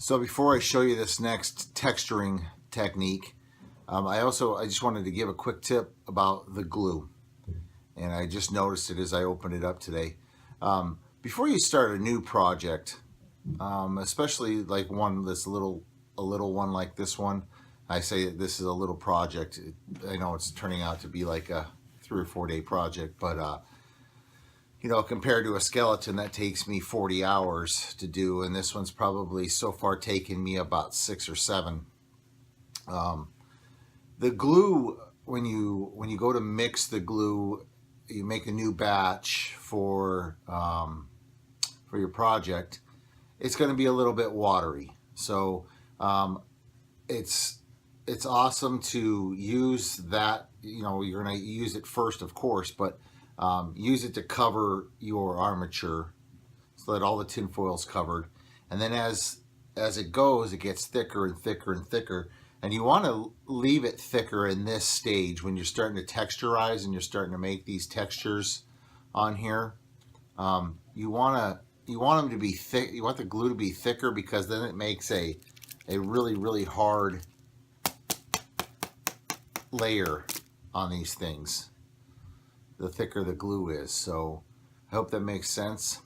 So before I show you this next texturing technique, I just wanted to give a quick tip about the glue. And I just noticed it as I opened it up today. Before you start a new project, especially like one that's a little one like this one, I say that this is a little project. I know it's turning out to be like a 3 or 4 day project, but you know, compared to a skeleton that takes me 40 hours to do, and this one's probably so far taken me about 6 or 7. The glue, when you go to mix the glue, you make a new batch for your project. It's going to be a little bit watery, so it's awesome to use that. You know, you're going to use it first, of course, but use it to cover your armature so that all the tin foil's covered. And then as it goes, it gets thicker and thicker and thicker. And you want to leave it thicker in this stage when you're starting to texturize and you're starting to make these textures on here. You want them to be thick. You want the glue to be thicker because then it makes a really, really hard layer on these things, the thicker the glue is. So I hope that makes sense.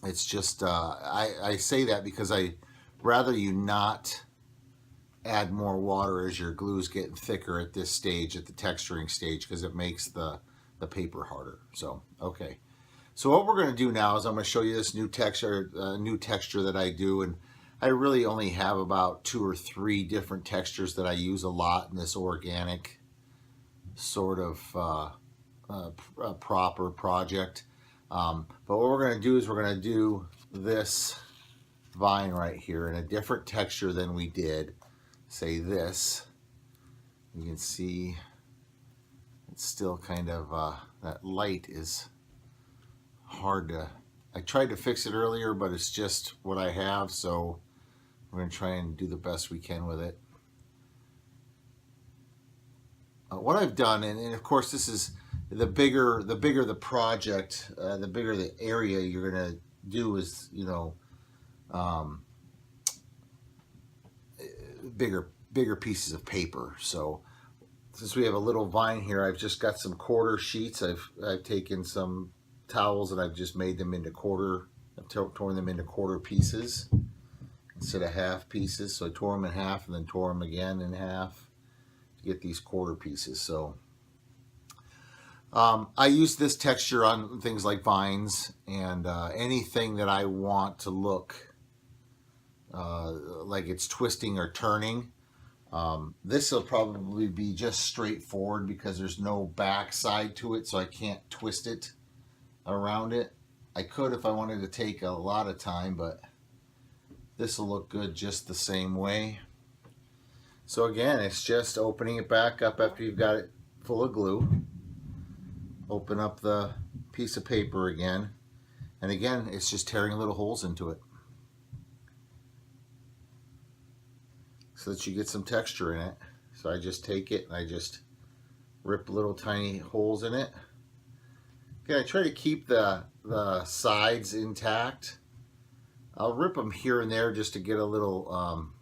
It's just I say that because I rather you not add more water as your glue's getting thicker at this stage, at the texturing stage, because it makes the paper harder. So okay, so what we're going to do now is I'm going to show you this new texture that I do, and I really only have about 2 or 3 different textures that I use a lot in this organic sort of proper project. But what we're going to do is we're going to do this vine right here in a different texture than we did, say this. You can see it's still kind of, that light is hard to, I tried to fix it earlier, but it's just what I have, so we're going to try and do the best we can with it. What I've done, and of course this is, the bigger the project, the bigger the area you're going to do is, you know, bigger pieces of paper. So since we have a little vine here, I've just got some quarter sheets. I've taken some towels and I've just made them into torn them into quarter pieces instead of half pieces. So I tore them in half and then tore them again in half to get these quarter pieces. So I use this texture on things like vines and anything that I want to look like it's twisting or turning. This will probably be just straightforward because there's no back side to it, so I can't twist it around it. I could if I wanted to take a lot of time, but this will look good just the same way. So again, it's just opening it back up after you've got it full of glue. Open up the piece of paper again, and again it's just tearing little holes into it so that you get some texture in it. So I just take it and I just rip little tiny holes in it. Okay, I try to keep the sides intact. I'll rip them here and there just to get a little,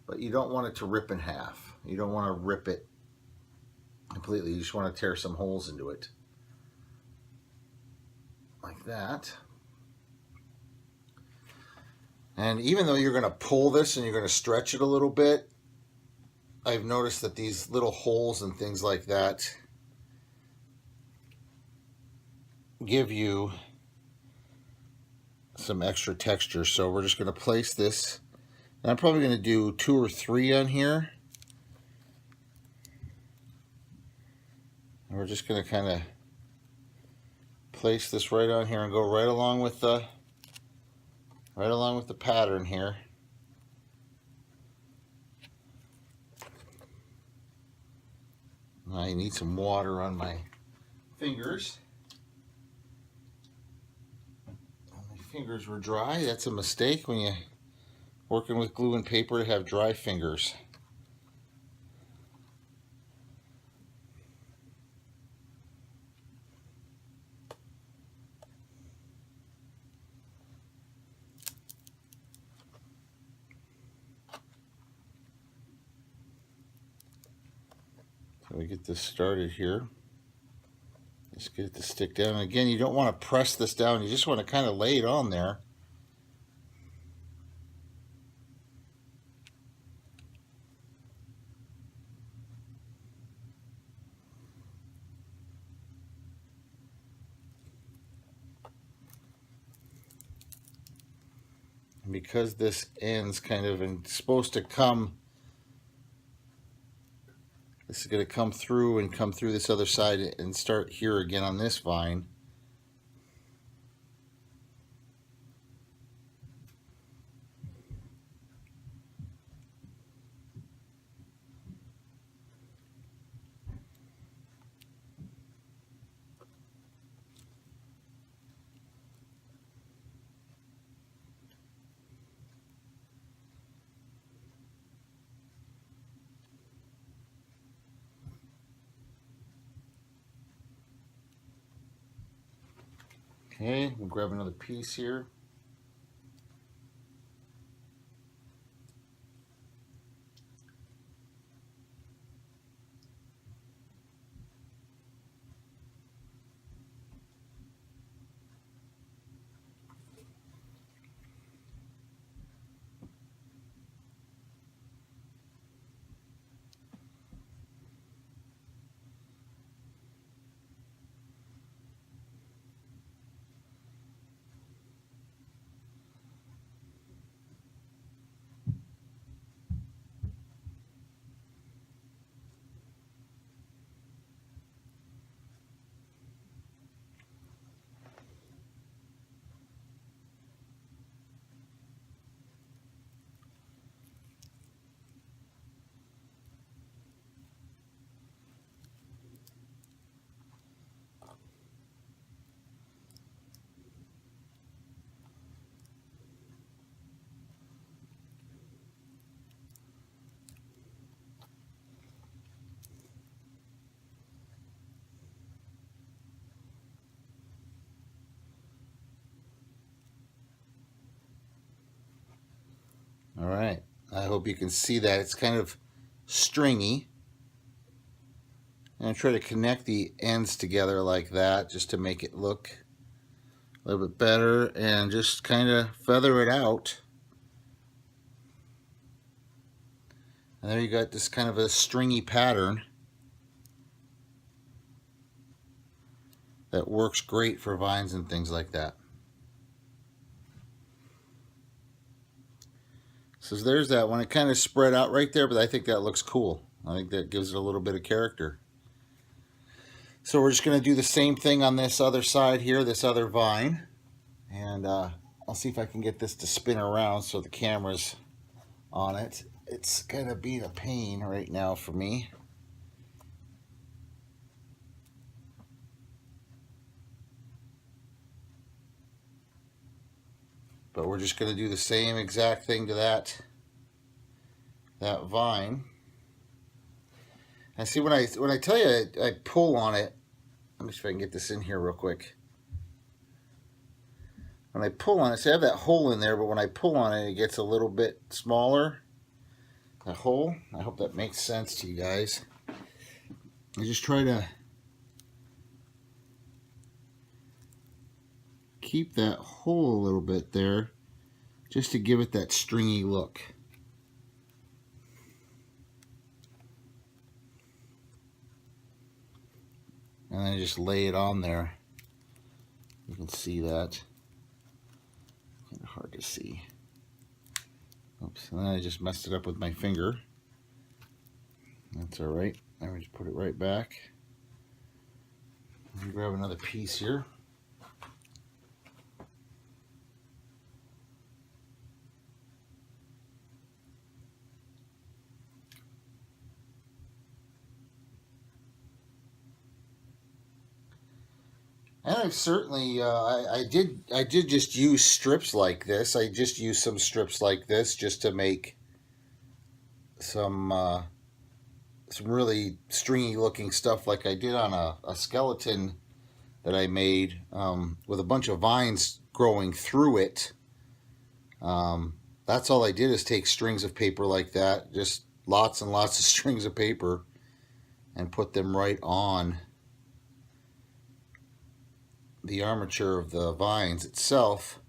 but you don't want it to rip in half. You don't want to rip it completely. You just want to tear some holes into it like that. And even though you're going to pull this and you're going to stretch it a little bit, I've noticed that these little holes and things like that give you some extra texture. So we're just going to place this, and I'm probably going to do 2 or 3 on here. And we're just going to kind of place this right on here and go right along with the pattern here. I need some water on my fingers. My fingers were dry. That's a mistake when you're working with glue and paper to have dry fingers. So we get this started here. Just get it to stick down. And again, you don't want to press this down. You just want to kind of lay it on there. And because this end's kind of supposed to come, this is going to come through and come through this other side and start here again on this vine. Okay, we'll grab another piece here. All right, I hope you can see that. It's kind of stringy. And I try to connect the ends together like that just to make it look a little bit better, and just kind of feather it out. And there you got this kind of a stringy pattern that works great for vines and things like that. So there's that one. It kind of spread out right there, but I think that looks cool. I think that gives it a little bit of character. So we're just going to do the same thing on this other side here, this other vine. And I'll see if I can get this to spin around so the camera's on it. It's going to be a pain right now for me. But we're just going to do the same exact thing to that vine. And see, when I tell you I pull on it, let me see if I can get this in here real quick. When I pull on it, see, I have that hole in there, but when I pull on it, it gets a little bit smaller. That hole. I hope that makes sense to you guys. I just try to keep that hole a little bit there, just to give it that stringy look. And then just lay it on there. You can see that. Kind of hard to see. Oops, and then I just messed it up with my finger. That's all right. Let me just put it right back. Let me grab another piece here. And I've certainly, I did just use strips like this. I just used some strips like this just to make some really stringy looking stuff like I did on a skeleton that I made with a bunch of vines growing through it. That's all I did, is take strings of paper like that, just lots and lots of strings of paper, and put them right on the armature of the vines itself.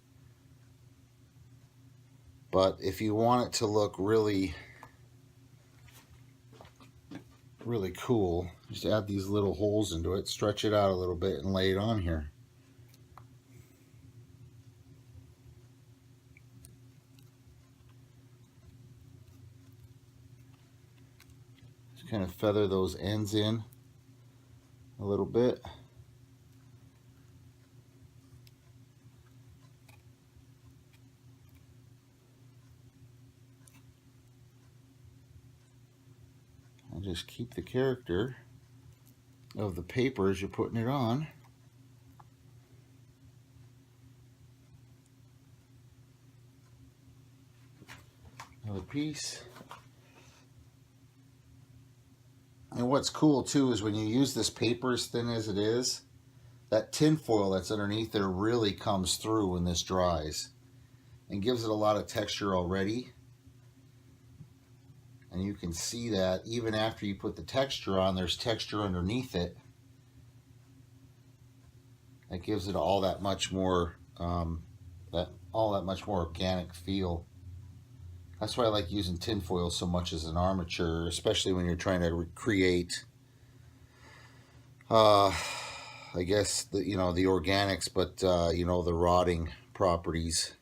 But if you want it to look really cool, just add these little holes into it, stretch it out a little bit, and lay it on here. Just kind of feather those ends in a little bit. And just keep the character of the paper as you're putting it on. Another piece. And what's cool too is when you use this paper as thin as it is, that tin foil that's underneath there really comes through when this dries and gives it a lot of texture already. And you can see that even after you put the texture on, there's texture underneath it. That gives it all that much more organic feel. That's why I like using tin foil so much as an armature, especially when you're trying to create, I guess the organics, but the rotting properties.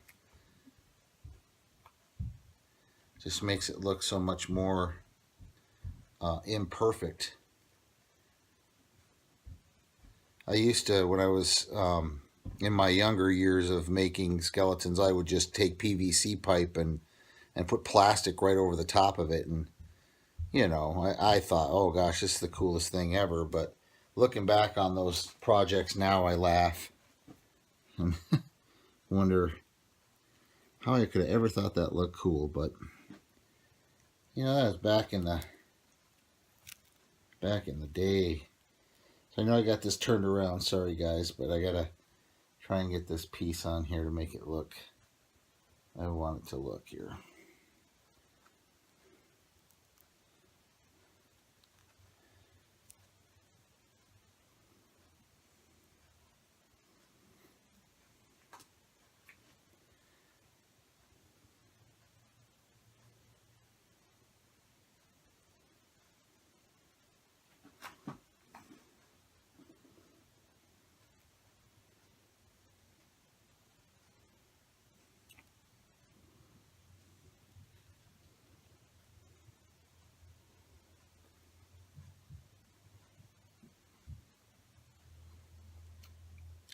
Just makes it look so much more imperfect. I used to, when I was in my younger years of making skeletons, I would just take PVC pipe and put plastic right over the top of it. And, I thought, oh gosh, this is the coolest thing ever. But looking back on those projects now, I laugh and wonder how I could have ever thought that looked cool. But that was back in the day. So I know I got this turned around. Sorry guys, but I gotta try and get this piece on here to make it look. I want it to look here.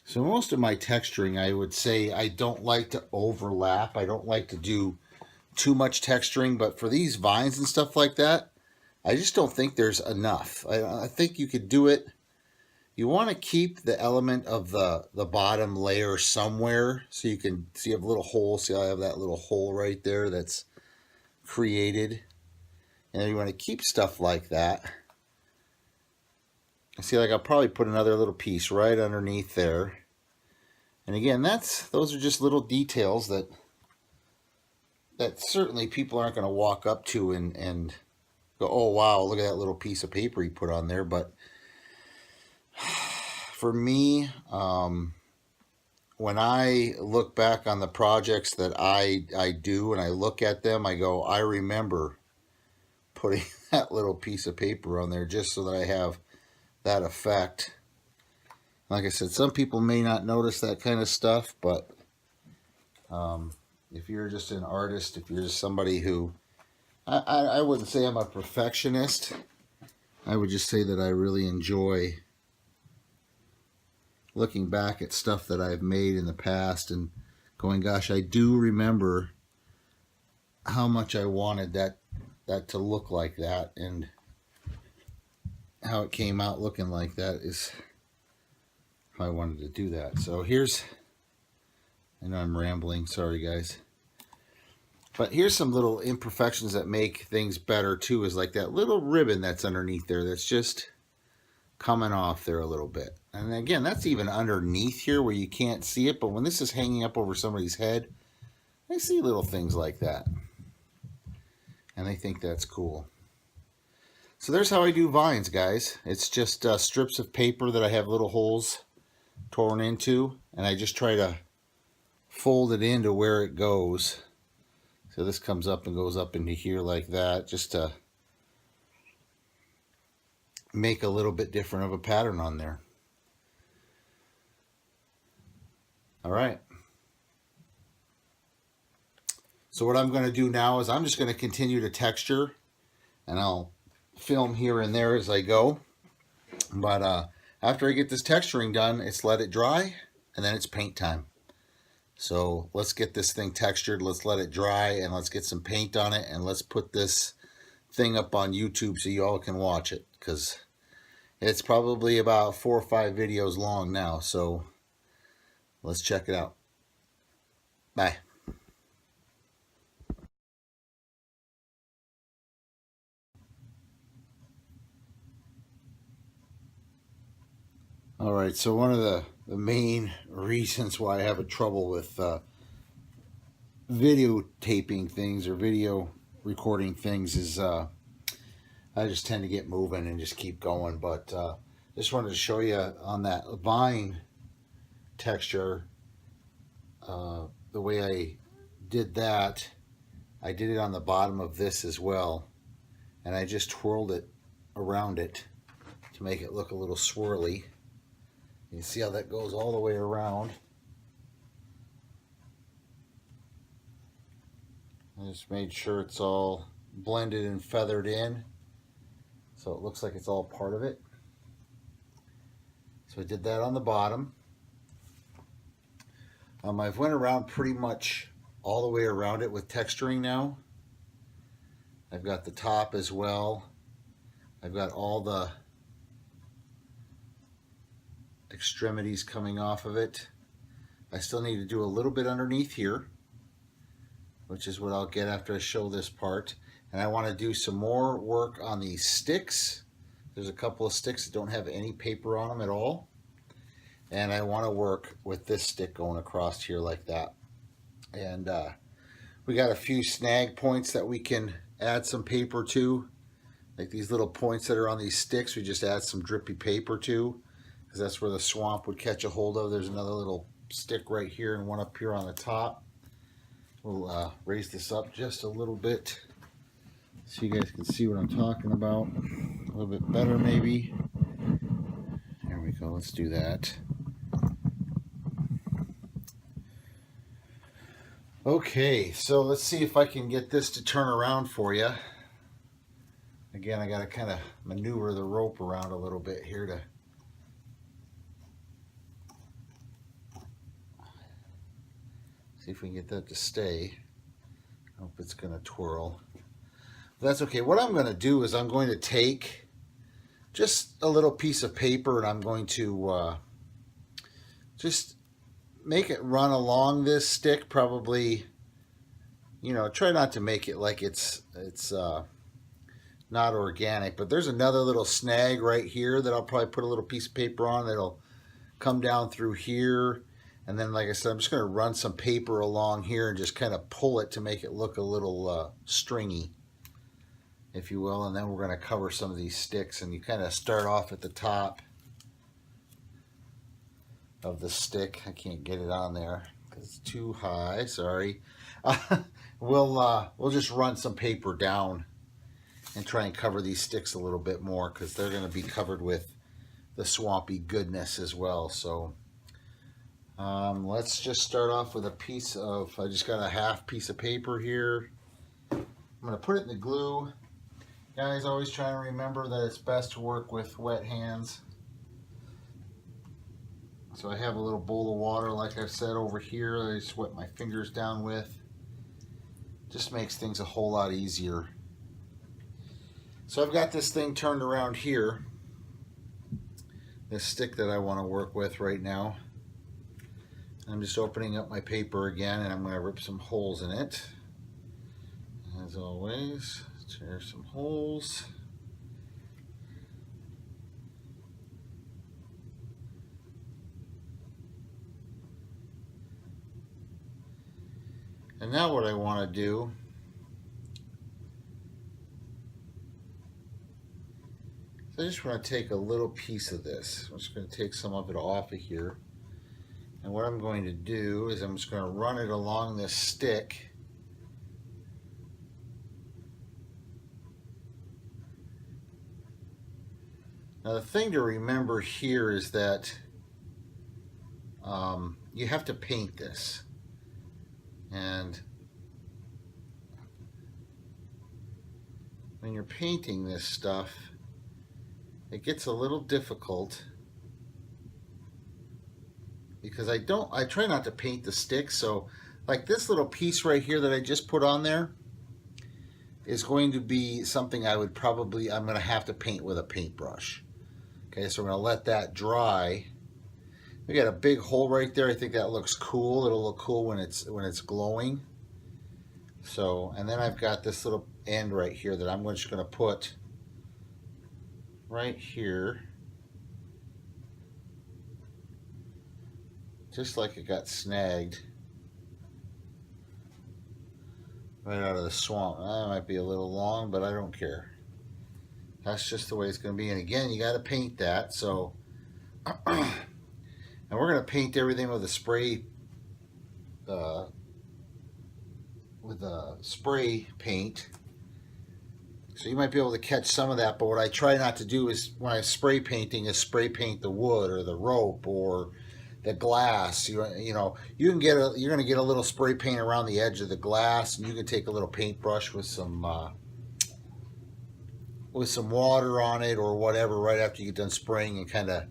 So most of my texturing, I would say I don't like to overlap. I don't like to do too much texturing, but for these vines and stuff like that, I just don't think there's enough. I think you could do it. You want to keep the element of the bottom layer somewhere so you can see a little hole. See how I have that little hole right there that's created. And you want to keep stuff like that. See, like I'll probably put another little piece right underneath there. And again, those are just little details that certainly people aren't going to walk up to and go, oh wow, look at that little piece of paper he put on there. But for me, when I look back on the projects that I do and I look at them, I go, I remember putting that little piece of paper on there just so that I have that effect. Like I said, some people may not notice that kind of stuff, but if you're just an artist, if you're just somebody who, I wouldn't say I'm a perfectionist. I would just say that I really enjoy looking back at stuff that I've made in the past and going, gosh, I do remember how much I wanted that to look like that, and how it came out looking like that is how I wanted to do that. So here's, I know I'm rambling, sorry guys, but here's some little imperfections that make things better too, is like that little ribbon that's underneath there that's just coming off there a little bit. And again, that's even underneath here where you can't see it, but when this is hanging up over somebody's head, I see little things like that. And I think that's cool. So there's how I do vines, guys. It's just strips of paper that I have little holes torn into, and I just try to fold it into where it goes. So this comes up and goes up into here like that, just to make a little bit different of a pattern on there. All right. So what I'm going to do now is I'm just going to continue to texture, and I'll film here and there as I go. But after I get this texturing done, it's let it dry, and then it's paint time. So let's get this thing textured, let's let it dry, and let's get some paint on it, and let's put this thing up on YouTube so you all can watch it, because it's probably about 4 or 5 videos long now. So let's check it out. Bye. All right, so one of the main reasons why I have a trouble with videotaping things or video recording things is I just tend to get moving and just keep going. But just wanted to show you on that vine texture, the way I did that. I did it on the bottom of this as well, and I just twirled it around it to make it look a little swirly. You see how that goes all the way around. I just made sure it's all blended and feathered in, so it looks like it's all part of it. So I did that on the bottom. I've went around pretty much all the way around it with texturing now. I've got the top as well. I've got all the extremities coming off of it. I still need to do a little bit underneath here, which is what I'll get after I show this part. And I want to do some more work on these sticks. There's a couple of sticks that don't have any paper on them at all. And I want to work with this stick going across here like that. And we got a few snag points that we can add some paper to. Like these little points that are on these sticks, we just add some drippy paper to, because that's where the swamp would catch a hold of. There's another little stick right here and one up here on the top. We'll raise this up just a little bit so you guys can see what I'm talking about a little bit better maybe. There we go, let's do that. Okay, so let's see if I can get this to turn around for you. Again, I got to kind of maneuver the rope around a little bit here to see if we can get that to stay. I hope it's going to twirl. But that's okay. What I'm going to do is I'm going to take just a little piece of paper and I'm going to just make it run along this stick. Probably, you know, try not to make it like it's not organic. But there's another little snag right here that I'll probably put a little piece of paper on that'll come down through here. And then, like I said, I'm just going to run some paper along here and just kind of pull it to make it look a little stringy, if you will. And then we're going to cover some of these sticks. And you kind of start off at the top of the stick. I can't get it on there because it's too high. Sorry. We'll just run some paper down and try and cover these sticks a little bit more, because they're going to be covered with the swampy goodness as well. So let's just start off with a piece of, I just got a half piece of paper here. I'm going to put it in the glue. Guys, always try to remember that it's best to work with wet hands. So I have a little bowl of water, like I've said, over here. I just wet my fingers down with. Just makes things a whole lot easier. So I've got this thing turned around here. This stick that I want to work with right now. I'm just opening up my paper again, and I'm going to rip some holes in it. As always, tear some holes. And now what I want to do I just want to take a little piece of this. I'm just going to take some of it off of here. And what I'm going to do is I'm just going to run it along this stick. Now the thing to remember here is that you have to paint this. And when you're painting this stuff, it gets a little difficult because I try not to paint the stick. So like this little piece right here that I just put on there is going to be something I'm going to have to paint with a paintbrush. Okay, so we're going to let that dry. We got a big hole right there. I think that looks cool. It'll look cool when it's glowing. So, and then I've got this little end right here that I'm just going to put right here. Just like it got snagged right out of the swamp. That might be a little long, but I don't care. That's just the way it's going to be. And again, you got to paint that. So, and we're going to paint everything with a spray, spray paint. So you might be able to catch some of that. But what I try not to do is when I'm spray painting, is spray paint the wood or the rope or the glass. You're going to get a little spray paint around the edge of the glass, and you can take a little paintbrush with some water on it or whatever right after you get done spraying and kind of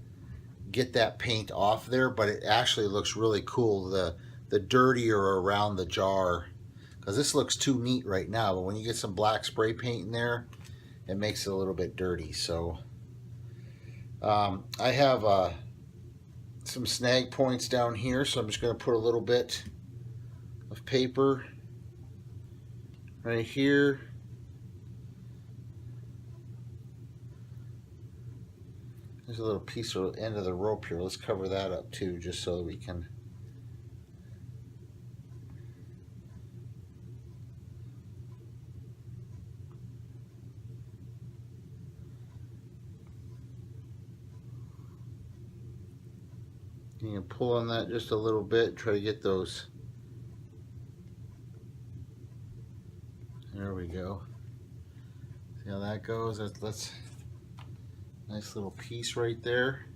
get that paint off there. But it actually looks really cool, the dirtier around the jar, because this looks too neat right now, but when you get some black spray paint in there, it makes it a little bit dirty. So I have some snag points down here, so I'm just going to put a little bit of paper right here. There's a little piece of the end of the rope here. Let's cover that up too, just so that we can. You can pull on that just a little bit, try to get those. There we go. See how that goes? That's nice little piece right there.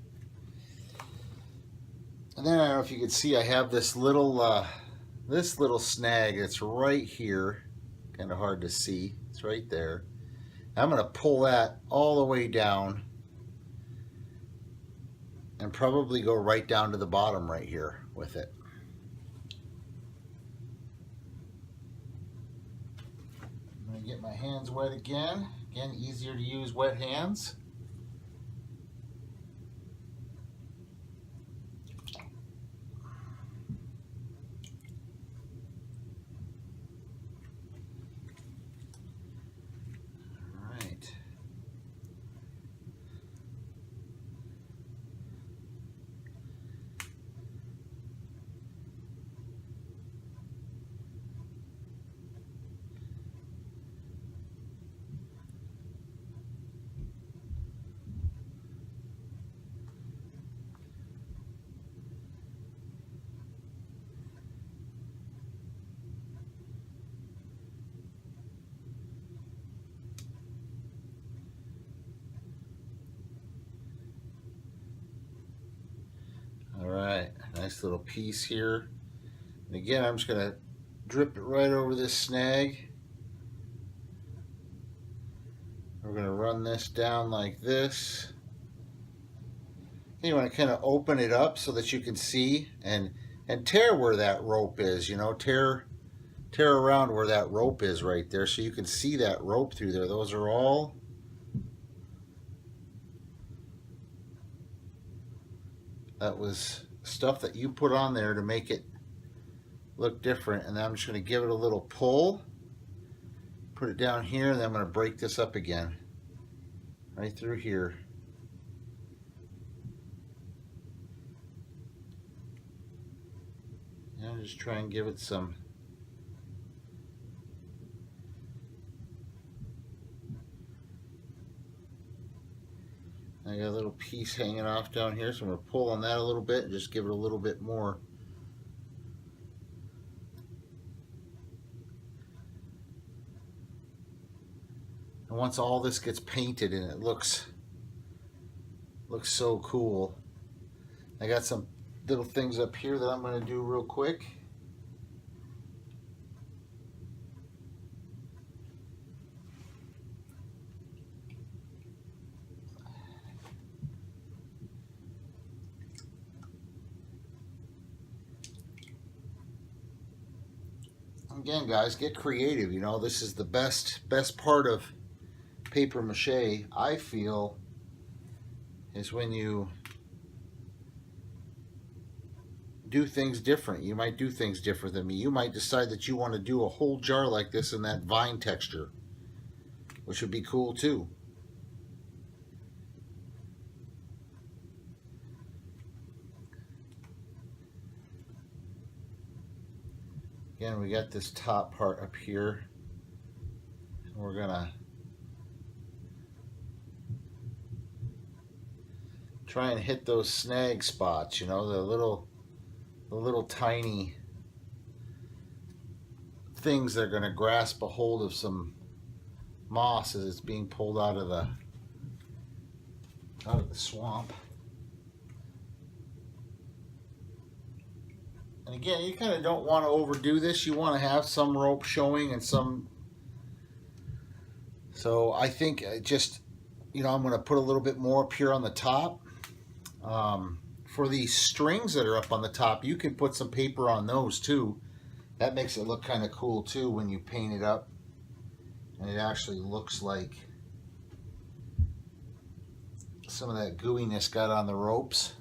And then I don't know if you can see, I have this little snag that's right here. Kind of hard to see. It's right there. I'm going to pull that all the way down and probably go right down to the bottom right here with it. I'm going to get my hands wet again. Again, easier to use wet hands. Alright, nice little piece here. And again, I'm just going to drip it right over this snag. We're going to run this down like this. And you want to kind of open it up so that you can see and tear where that rope is, tear around where that rope is right there so you can see that rope through there. Those are all that was stuff that you put on there to make it look different. And then I'm just going to give it a little pull, put it down here, and then I'm going to break this up again right through here. And just try and give it some I got a little piece hanging off down here, so I'm going to pull on that a little bit and just give it a little bit more. And once all this gets painted and it looks so cool, I got some little things up here that I'm going to do real quick. Again, guys, get creative. You know, this is the best part of paper mache, I feel, is when you do things different. You might do things different than me. You might decide that you want to do a whole jar like this in that vine texture, which would be cool too. Again, we got this top part up here. We're gonna try and hit those snag spots, you know, the little tiny things that are gonna grasp a hold of some moss as it's being pulled out of the swamp. And again, you kind of don't want to overdo this. You want to have some rope showing and some. So I think just, you know, I'm going to put a little bit more up here on the top. For these strings that are up on the top, you can put some paper on those too. That makes it look kind of cool too when you paint it up. And it actually looks like some of that gooiness got on the ropes.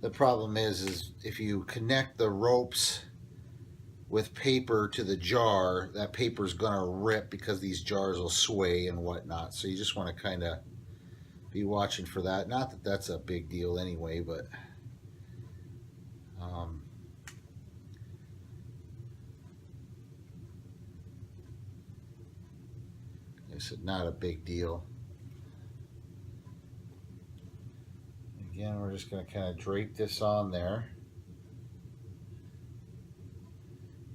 The problem is if you connect the ropes with paper to the jar, that paper is going to rip because these jars will sway and whatnot. So you just want to kind of be watching for that. Not that that's a big deal anyway, but it's not a big deal. Again, we're just going to kind of drape this on there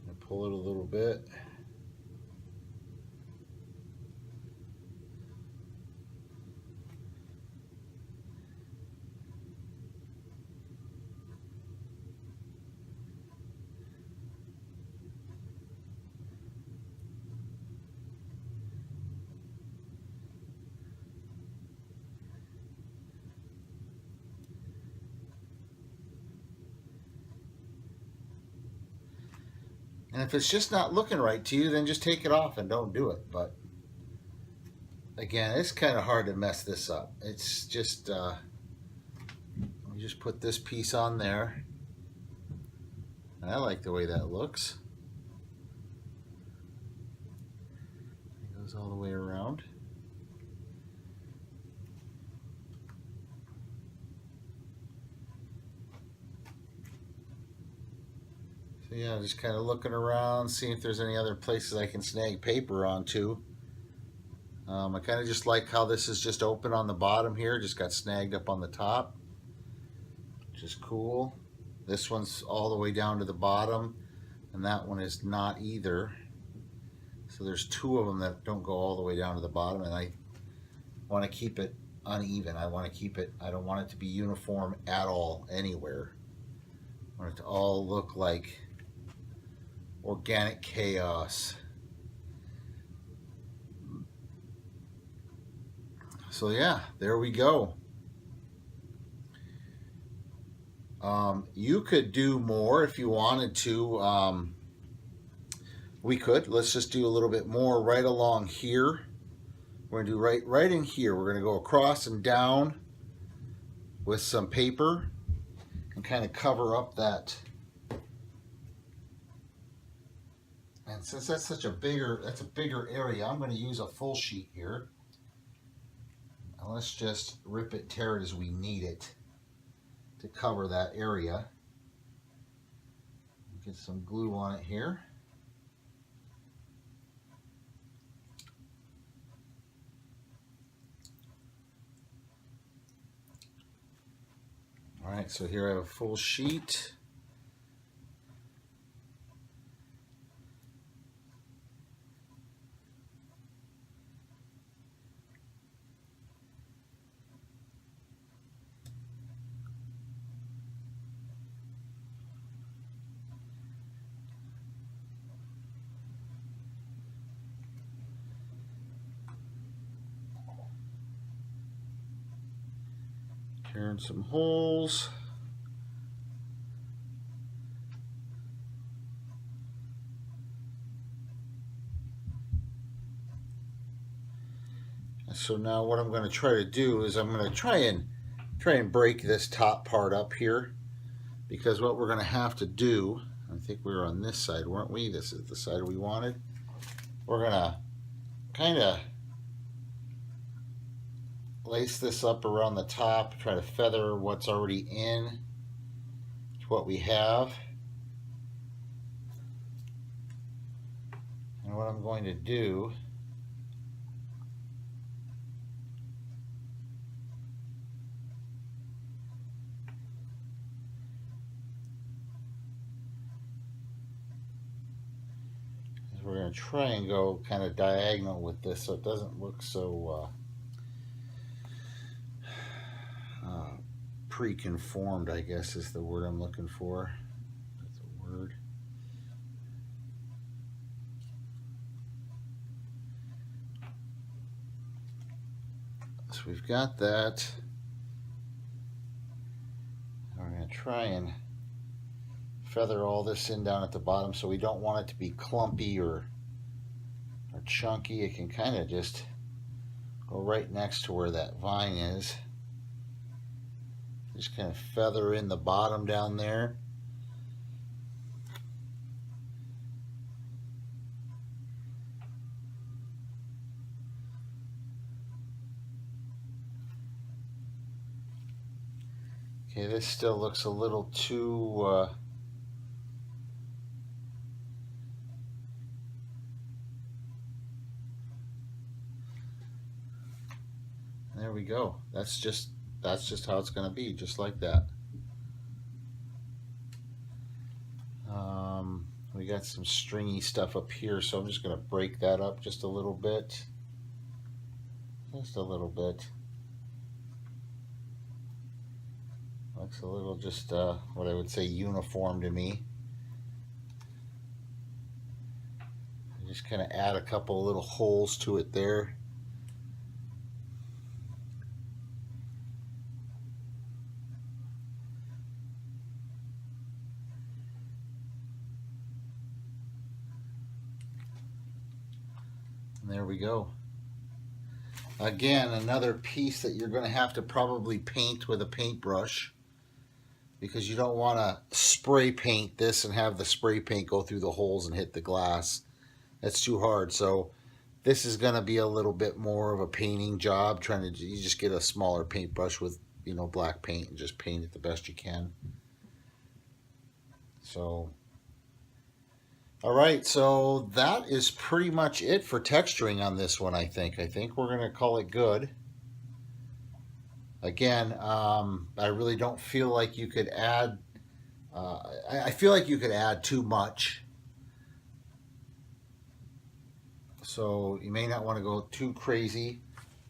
and pull it a little bit. And if it's just not looking right to you, then just take it off and don't do it. But again, it's kind of hard to mess this up. It's just, let me just put this piece on there. And I like the way that looks. It goes all the way around. So yeah, just kind of looking around, seeing if there's any other places I can snag paper onto. I kind of just like how this is just open on the bottom here, just got snagged up on the top, which is cool. This one's all the way down to the bottom, and that one is not either. So there's two of them that don't go all the way down to the bottom, and I want to keep it uneven. I want to keep it, I don't want it to be uniform at all anywhere. I want it to all look like organic chaos. So yeah, there we go. You could do more if you wanted to. We could. Let's just do a little bit more right along here. We're gonna do right in here. We're gonna go across and down with some paper and kind of cover up that. And since that's a bigger area, I'm going to use a full sheet here. And let's just rip it, tear it as we need it to cover that area. Get some glue on it here. All right, so here I have a full sheet. Tearing some holes. So now what I'm going to try to do is I'm going to try and break this top part up here, because what we're going to have to do, I think we were on this side, weren't we? This is the side we wanted. We're going to kind of lace this up around the top, try to feather what's already in to what we have. And what I'm going to do is we're going to try and go kind of diagonal with this so it doesn't look so pre-conformed, I guess is the word I'm looking for. That's a word. So we've got that. We're going to try and feather all this in down at the bottom, so we don't want it to be clumpy or chunky. It can kind of just go right next to where that vine is. Just kind of feather in the bottom down there. Okay, this still looks a little too there we go. That's just how it's going to be, just like that. We got some stringy stuff up here, so I'm just going to break that up just a little bit. Just a little bit. Looks a little just what I would say uniform to me. Just kind of add a couple little holes to it there. And there we go. Again, another piece that you're going to have to probably paint with a paintbrush, because you don't want to spray paint this and have the spray paint go through the holes and hit the glass. That's too hard. So this is going to be a little bit more of a painting job. You just get a smaller paintbrush with, you know, black paint and just paint it the best you can. So, all right, so that is pretty much it for texturing on this one, I think. I think we're going to call it good. Again, I really don't feel like you could add, I feel like you could add too much. So you may not want to go too crazy.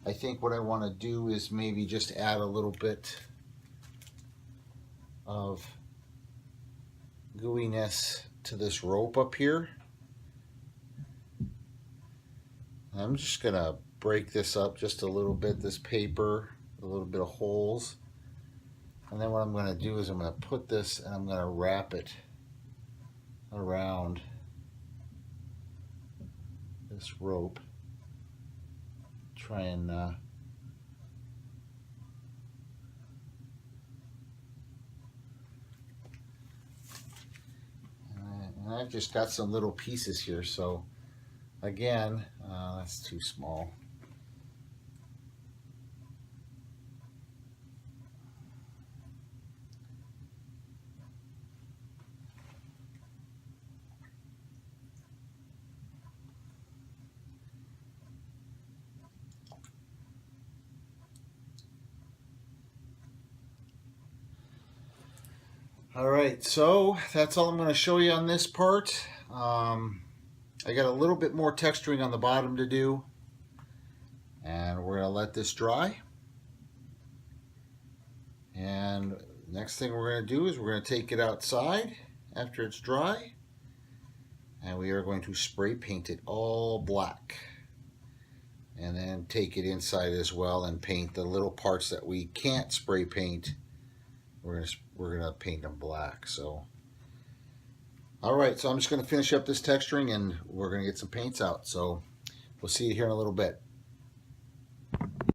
I think what I want to do is maybe just add a little bit of gooiness to this rope up here. I'm just going to break this up just a little bit, this paper, a little bit of holes. And then what I'm going to do is I'm going to put this and I'm going to wrap it around this rope. Try and and I've just got some little pieces here, so again, that's too small. All right, so that's all I'm going to show you on this part. I got a little bit more texturing on the bottom to do, and we're going to let this dry. And next thing we're going to do is we're going to take it outside after it's dry, and we are going to spray paint it all black. And then take it inside as well and paint the little parts that we can't spray paint. We're gonna paint them black. So, all right. So I'm just gonna finish up this texturing, and we're gonna get some paints out. So we'll see you here in a little bit.